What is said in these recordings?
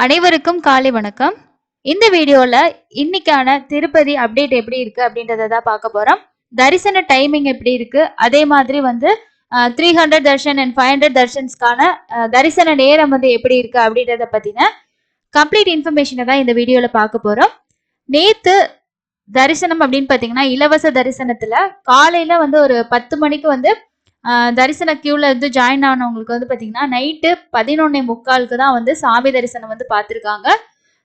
அனைவருக்கும் காலை வணக்கம். இந்த வீடியோல இன்னைக்கான திருப்பதி அப்டேட் எப்படி இருக்கு அப்படின்றத தான் பார்க்க போறோம். தரிசன டைமிங் எப்படி இருக்கு, அதே மாதிரி வந்து 300 தர்ஷன் அண்ட் 500 தர்ஷன்ஸ்க்கான தரிசன நேரம் வந்து எப்படி இருக்கு அப்படின்றத பத்தின கம்ப்ளீட் இன்ஃபர்மேஷனை தான் இந்த வீடியோல பார்க்க போறோம். நேத்து தரிசனம் அப்படின்னு பாத்தீங்கன்னா இலவச தரிசனத்துல காலையில வந்து ஒரு 10 மணிக்கு வந்து தரிசன கியூல இருந்து ஜாயின் ஆனவங்களுக்கு வந்து பாத்தீங்கன்னா நைட்டு 11:45 தான் வந்து சாமி தரிசனம் வந்து பார்த்திருக்காங்க.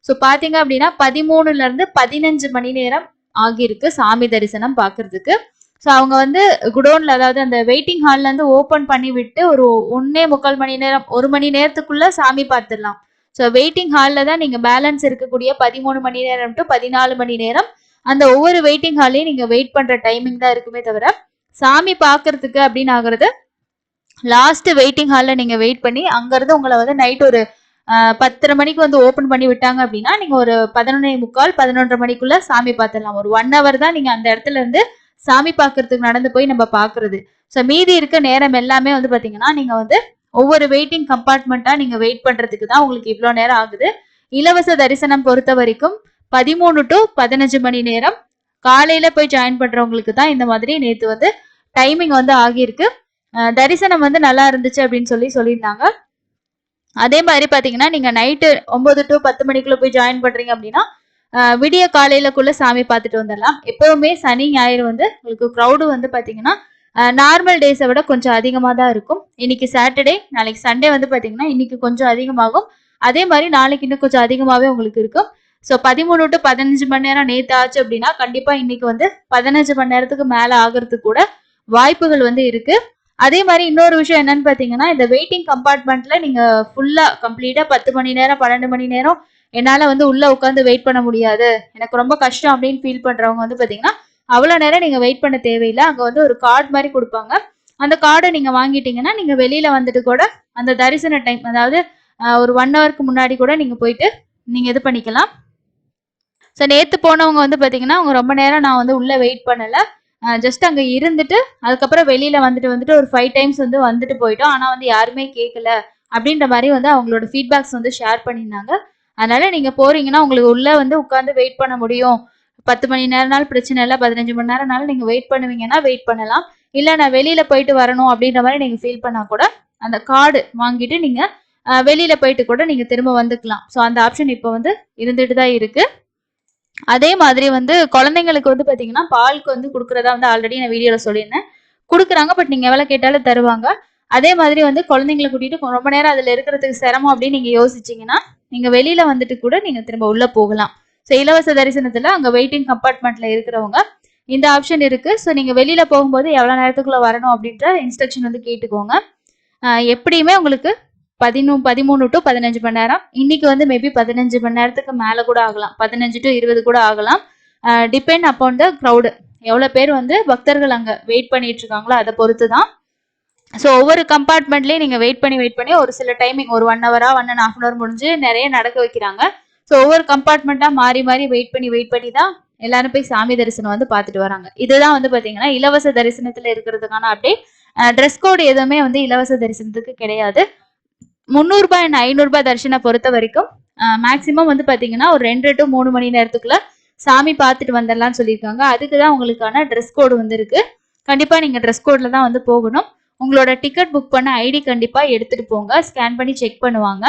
ஸோ பாத்தீங்க அப்படின்னா 13ல இருந்து 15 மணி நேரம் ஆகியிருக்கு சாமி தரிசனம் பார்க்கறதுக்கு. ஸோ அவங்க வந்து குடோன்ல, அதாவது அந்த வெயிட்டிங் ஹால்ல இருந்து ஓபன் பண்ணி விட்டு ஒரு 1.25 மணி நேரம் 1 மணி நேரத்துக்குள்ள சாமி பார்த்துடலாம். ஸோ வெயிட்டிங் ஹால்ல தான் நீங்க பேலன்ஸ் இருக்கக்கூடிய 13 மணி நேரம் டு 14 மணி நேரம் அந்த ஒவ்வொரு வெயிட்டிங் ஹால்லையும் நீங்க வெயிட் பண்ற டைமிங் தான் இருக்குமே தவிர சாமி பாக்குறதுக்கு அப்படின்னு ஆகுறது லாஸ்ட் வெயிட்டிங் ஹால்ல நீங்க வெயிட் பண்ணி அங்கிருந்து உங்களை வந்து நைட் ஒரு 10:30 மணிக்கு வந்து ஓபன் பண்ணி விட்டாங்க அப்படின்னா நீங்க ஒரு 11:45 11:30 மணிக்குள்ள சாமி பார்த்துடலாம். ஒரு 1 hour தான் நீங்க அந்த இடத்துல இருந்து சாமி பாக்குறதுக்கு நடந்து போய் நம்ம பாக்குறது. ஸோ மீதி இருக்க நேரம் எல்லாமே வந்து பாத்தீங்கன்னா நீங்க வந்து ஒவ்வொரு வெயிட்டிங் கம்பார்ட்மெண்ட்டா நீங்க வெயிட் பண்றதுக்கு தான் உங்களுக்கு இவ்வளவு நேரம் ஆகுது. இலவச தரிசனம் பொறுத்த வரைக்கும் 13 to 15 மணி நேரம் காலையில போய் ஜாயின் பண்றவங்களுக்கு தான் இந்த மாதிரி நேத்து வந்து டைமிங் வந்து ஆகியிருக்கு. தரிசனம் வந்து நல்லா இருந்துச்சு அப்படின்னு சொல்லியிருந்தாங்க. அதே மாதிரி பாத்தீங்கன்னா நீங்க நைட்டு 9 to 10 மணிக்குள்ள போய் ஜாயின் பண்றீங்க அப்படின்னா விடிய காலையிலக்குள்ள சாமி பார்த்துட்டு வந்துடலாம். எப்பவுமே சனி ஞாயிறு வந்து உங்களுக்கு க்ரௌடு வந்து பாத்தீங்கன்னா நார்மல் டேஸை விட கொஞ்சம் அதிகமாக தான் இருக்கும். இன்னைக்கு சாட்டர்டே, நாளைக்கு சண்டே வந்து பாத்தீங்கன்னா இன்னைக்கு கொஞ்சம் அதிகமாகும். அதே மாதிரி நாளைக்கு இன்னும் கொஞ்சம் அதிகமாவே உங்களுக்கு இருக்கும். ஸோ 13 to 15 மணி நேரம் நேத்து ஆச்சு அப்படின்னா கண்டிப்பா இன்னைக்கு வந்து 15 மணி நேரத்துக்கு மேல ஆகிறதுக்கு கூட வாய்ப்புகள் வந்து இருக்கு. அதே மாதிரி இன்னொரு விஷயம் என்னன்னு பாத்தீங்கன்னா இந்த வெயிட்டிங் கம்பார்ட்மெண்ட்ல நீங்க ஃபுல்லா கம்ப்ளீட்டா 10 மணி நேரம் 12 மணி நேரம் என்னால வந்து உள்ள உட்காந்து வெயிட் பண்ண முடியாது, எனக்கு ரொம்ப கஷ்டம் அப்படின்னு ஃபீல் பண்றவங்க வந்து பாத்தீங்கன்னா அவ்வளவு நேரம் நீங்க வெயிட் பண்ண தேவையில்லை. அங்க வந்து ஒரு கார்டு மாதிரி கொடுப்பாங்க. அந்த கார்டை நீங்க வாங்கிட்டீங்கன்னா நீங்க வெளியில வந்துட்டு கூட அந்த தரிசன டைம், அதாவது ஒரு 1 ஹவருக்கு முன்னாடி கூட நீங்க போயிட்டு நீங்க இது பண்ணிக்கலாம். ஸோ நேத்து போனவங்க வந்து பாத்தீங்கன்னா அவங்க ரொம்ப நேரம் நான் வந்து உள்ள வெயிட் பண்ணல, ஜஸ்ட் அங்க இருந்துட்டு அதுக்கப்புறம் வெளியில வந்துட்டு ஒரு 5 டைம்ஸ் வந்து வந்துட்டு போயிட்டோம், ஆனா வந்து யாருமே கேட்கல அப்படின்ற மாதிரி வந்து அவங்களோட ஃபீட்பேக்ஸ் வந்து ஷேர் பண்ணியிருந்தாங்க. அதனால நீங்க போறீங்கன்னா உங்களுக்கு உள்ள வந்து உட்காந்து வெயிட் பண்ண முடியும், 10 மணி நேரம்னாலும் பிரச்சனை இல்லை, 15 மணி நேரம்னாலும் நீங்க வெயிட் பண்ணுவீங்கன்னா வெயிட் பண்ணலாம். இல்ல நான் வெளியில போயிட்டு வரணும் அப்படின்ற மாதிரி நீங்க ஃபீல் பண்ணா கூட அந்த கார்டு வாங்கிட்டு நீங்க வெளியில போயிட்டு கூட நீங்க திரும்ப வந்துக்கலாம். ஸோ அந்த ஆப்ஷன் இப்போ வந்து இருந்துட்டு தான் இருக்கு. அதே மாதிரி வந்து குழந்தைங்களுக்கு வந்து பாத்தீங்கன்னா பால்க்கு வந்து கொடுக்கறதா வந்து ஆல்ரெடி நான் வீடியோல சொல்லியிருந்தேன், கொடுக்குறாங்க. பட் நீங்க எவ்வளவு கேட்டாலும் தருவாங்க. அதே மாதிரி வந்து குழந்தைங்களை கூட்டிட்டு ரொம்ப நேரம் அதுல இருக்கிறதுக்கு சிரமம் அப்படின்னு நீங்க யோசிச்சீங்கன்னா நீங்க வெளியில வந்துட்டு கூட நீங்க திரும்ப உள்ள போகலாம். ஸோ இலவச தரிசனத்துல அங்க வெயிட்டிங் கம்பார்ட்மெண்ட்ல இருக்கிறவங்க இந்த ஆப்ஷன் இருக்கு. ஸோ நீங்க வெளியில போகும்போது எவ்வளவு நேரத்துக்குள்ள வரணும் அப்படின்ற இன்ஸ்ட்ரக்ஷன் வந்து கேட்டுக்கோங்க. எப்படியுமே உங்களுக்கு 13 to 15 மணி நேரம், இன்னைக்கு வந்து மேபி 15 மணி நேரத்துக்கு மேல கூட ஆகலாம், 15 to 20 கூட ஆகலாம். டிபெண்ட் அப்பான் த க்ரௌடு, எவ்வளவு பேர் வந்து பக்தர்கள் அங்க வெயிட் பண்ணிட்டு இருக்காங்களோ அதை பொறுத்து தான். ஸோ ஒவ்வொரு கம்பார்ட்மெண்ட்லயும் நீங்க வெயிட் பண்ணி ஒரு சில டைமிங் ஒரு 1 hour 1.5 hour முடிஞ்சு நிறைய நடக்க வைக்கிறாங்க. ஸோ ஒவ்வொரு கம்பார்ட்மெண்ட்டா மாறி வெயிட் பண்ணி தான் எல்லாரும் போய் சாமி தரிசனம் வந்து பார்த்துட்டு வராங்க. இதுதான் வந்து பாத்தீங்கன்னா இலவச தரிசனத்துல இருக்கிறதுக்கான அப்டேட். ட்ரெஸ் கோடு எதுவுமே வந்து இலவச தரிசனத்துக்கு கிடையாது. 300 and 500 தரிசனை பொறுத்த வரைக்கும் மேக்சிமம் வந்து பாத்தீங்கன்னா ஒரு 2 to 3 மணி நேரத்துக்குள்ள சாமி பார்த்துட்டு வந்துடலாம்னு சொல்லியிருக்காங்க. அதுக்குதான் உங்களுக்கான ட்ரெஸ் கோடு வந்து இருக்கு. கண்டிப்பா நீங்க ட்ரெஸ் கோட்ல தான் வந்து போகணும். உங்களோட டிக்கெட் புக் பண்ண ஐடி கண்டிப்பா எடுத்துட்டு போங்க, ஸ்கேன் பண்ணி செக் பண்ணுவாங்க.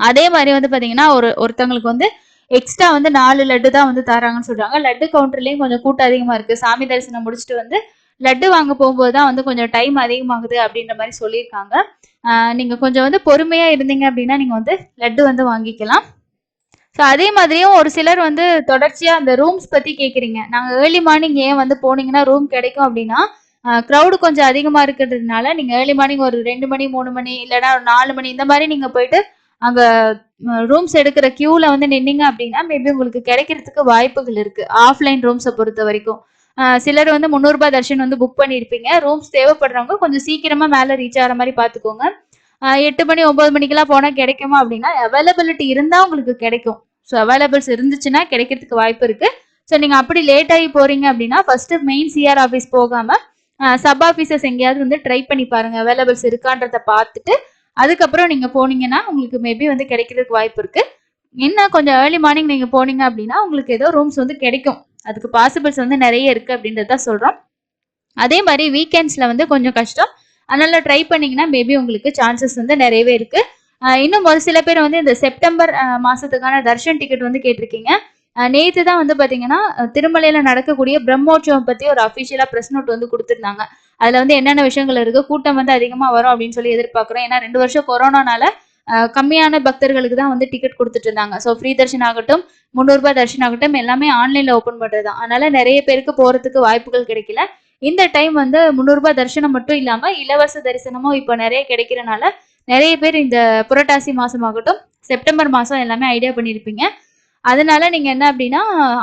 அதே மாதிரி வந்து பாத்தீங்கன்னா ஒருத்தவங்களுக்கு வந்து எக்ஸ்ட்ரா வந்து 4 லட்டு தான் வந்து தராங்கன்னு சொல்றாங்க. லட்டு கவுண்டர்லயும் கொஞ்சம் கூட்டம் அதிகமா இருக்கு. சாமி தரிசனம் முடிச்சுட்டு வந்து லட்டு வாங்க போகும்போது தான் வந்து கொஞ்சம் டைம் அதிகமாகுது அப்படின்ற மாதிரி சொல்லியிருக்காங்க. நீங்க கொஞ்சம் வந்து பொறுமையா இருந்தீங்க அப்படின்னா நீங்க வந்து லட்டு வந்து வாங்கிக்கலாம். ஸோ அதே மாதிரியும் ஒரு சிலர் வந்து தொடர்ச்சியா அந்த ரூம்ஸ் பத்தி கேக்குறீங்க. நாங்க ஏர்லி மார்னிங் ஏன் வந்து போனீங்கன்னா ரூம் கிடைக்கும் அப்படின்னா க்ரௌடு கொஞ்சம் அதிகமா இருக்கிறதுனால நீங்க ஏர்லி மார்னிங் ஒரு 2 மணி 3 மணி இல்லைன்னா ஒரு 4 மணி இந்த மாதிரி நீங்க போயிட்டு அங்க ரூம்ஸ் எடுக்கிற கியூல வந்து நின்னீங்க அப்படின்னா மேபி உங்களுக்கு கிடைக்கிறதுக்கு வாய்ப்புகள் இருக்கு. ஆஃப்லைன் ரூம்ஸை பொறுத்த வரைக்கும் சிலர் வந்து 300 தர்ஷன் வந்து புக் பண்ணியிருப்பீங்க. ரூம்ஸ் தேவைப்படுறவங்க கொஞ்சம் சீக்கிரமா மேல ரீச் ஆகிற மாதிரி பாத்துக்கோங்க. 8 மணி 9 மணிக்கெல்லாம் போனா கிடைக்குமா அப்படின்னா அவைலபிலிட்டி இருந்தா உங்களுக்கு கிடைக்கும். ஸோ அவைலபிள்ஸ் இருந்துச்சுன்னா கிடைக்கிறதுக்கு வாய்ப்பு இருக்கு. ஸோ நீங்க அப்படி லேட் ஆகி போறீங்க அப்படின்னா ஃபர்ஸ்ட் மெயின் சிஆர் ஆஃபீஸ் போகாம சப் ஆஃபீஸர்ஸ் எங்கேயாவது வந்து ட்ரை பண்ணி பாருங்க, அவைலபிள்ஸ் இருக்கான்றத பார்த்துட்டு அதுக்கப்புறம் நீங்க போனீங்கன்னா உங்களுக்கு மேபி வந்து கிடைக்கிறதுக்கு வாய்ப்பு இருக்கு. இன்னும் கொஞ்சம் ஏர்லி மார்னிங் நீங்க போனீங்க அப்படின்னா உங்களுக்கு ஏதோ ரூம்ஸ் வந்து கிடைக்கும். அதுக்கு பாசிபிள்ஸ் வந்து நிறைய இருக்கு அப்படின்றத சொல்றோம். அதே மாதிரி வீக்கெண்ட்ஸ்ல வந்து கொஞ்சம் கஷ்டம். அதனால ட்ரை பண்ணீங்கன்னா மேபி உங்களுக்கு சான்சஸ் வந்து நிறையவே இருக்கு. இன்னும் ஒரு சில பேர் வந்து இந்த செப்டம்பர் மாசத்துக்கான தர்ஷன் டிக்கெட் வந்து கேட்டிருக்கீங்க. நேத்து தான் வந்து பாத்தீங்கன்னா திருமலையில நடக்கக்கூடிய பிரம்மோற்சவம் பத்தி ஒரு அபிஷியலா பிரஸ் நோட் வந்து கொடுத்திருந்தாங்க. அதுல வந்து என்னென்ன விஷயங்கள் இருக்கு, கூட்டம் வந்து அதிகமா வரும் அப்படின்னு சொல்லி எதிர்பார்க்கிறோம். ஏன்னா 2 வருஷம் கொரோனானால கம்மியான பக்தர்களுக்கு தான் வந்து டிக்கெட் கொடுத்துட்டு இருந்தாங்க. ஸோ ஃப்ரீ தர்ஷன் ஆகட்டும், ரூ. 300 தர்ஷன் ஆகட்டும் எல்லாமே ஆன்லைன்ல ஓப்பன் பண்றதுதான். அதனால நிறைய பேருக்கு போறதுக்கு வாய்ப்புகள் கிடைக்கல. இந்த டைம் வந்து ரூ. 300 தரிசனம் மட்டும் இல்லாம இலவச தரிசனமும் இப்போ நிறைய கிடைக்கிறனால நிறைய பேர் இந்த புரட்டாசி மாசமாகட்டும், செப்டம்பர் மாசம் எல்லாமே ஐடியா பண்ணியிருப்பீங்க. அதனால நீங்க என்ன அப்படின்னா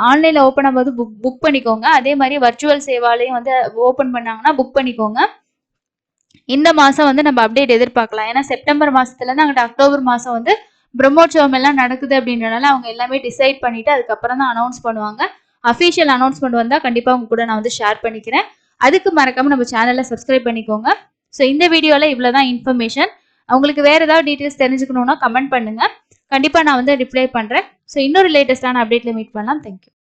ஆன்லைன்ல ஓப்பன் ஆகும்போது புக் பண்ணிக்கோங்க. அதே மாதிரி வர்ச்சுவல் சேவாலையும் வந்து ஓப்பன் பண்ணாங்கன்னா புக் பண்ணிக்கோங்க. இந்த மாசம் வந்து நம்ம அப்டேட் எதிர்பார்க்கலாம். ஏன்னா செப்டம்பர் மாசத்துல இருந்து அங்கிட்ட அக்டோபர் மாசம் வந்து பிரம்மோற்சவம் எல்லாம் நடக்குது அப்படின்றனால அவங்க எல்லாமே டிசைட் பண்ணிட்டு அதுக்கப்புறம் தான் அனௌன்ஸ் பண்ணுவாங்க. அஃபிஷியல் அனௌன்ஸ்மெண்ட் வந்தா கண்டிப்பா உங்க கூட நான் வந்து ஷேர் பண்ணிக்கிறேன். அதுக்கு மறக்காம நம்ம சேனலை சப்ஸ்கிரைப் பண்ணிக்கோங்க. ஸோ இந்த வீடியோல இவ்வளவுதான் இன்ஃபர்மேஷன். உங்களுக்கு வேற ஏதாவது டீட்டெயில்ஸ் தெரிஞ்சுக்கணும்னா கமெண்ட் பண்ணுங்க. கண்டிப்பா நான் வந்து ரிப்ளை பண்றேன். ஸோ இன்னொரு லேட்டஸ்டான அப்டேட்ல மீட் பண்ணலாம். தேங்க்யூ.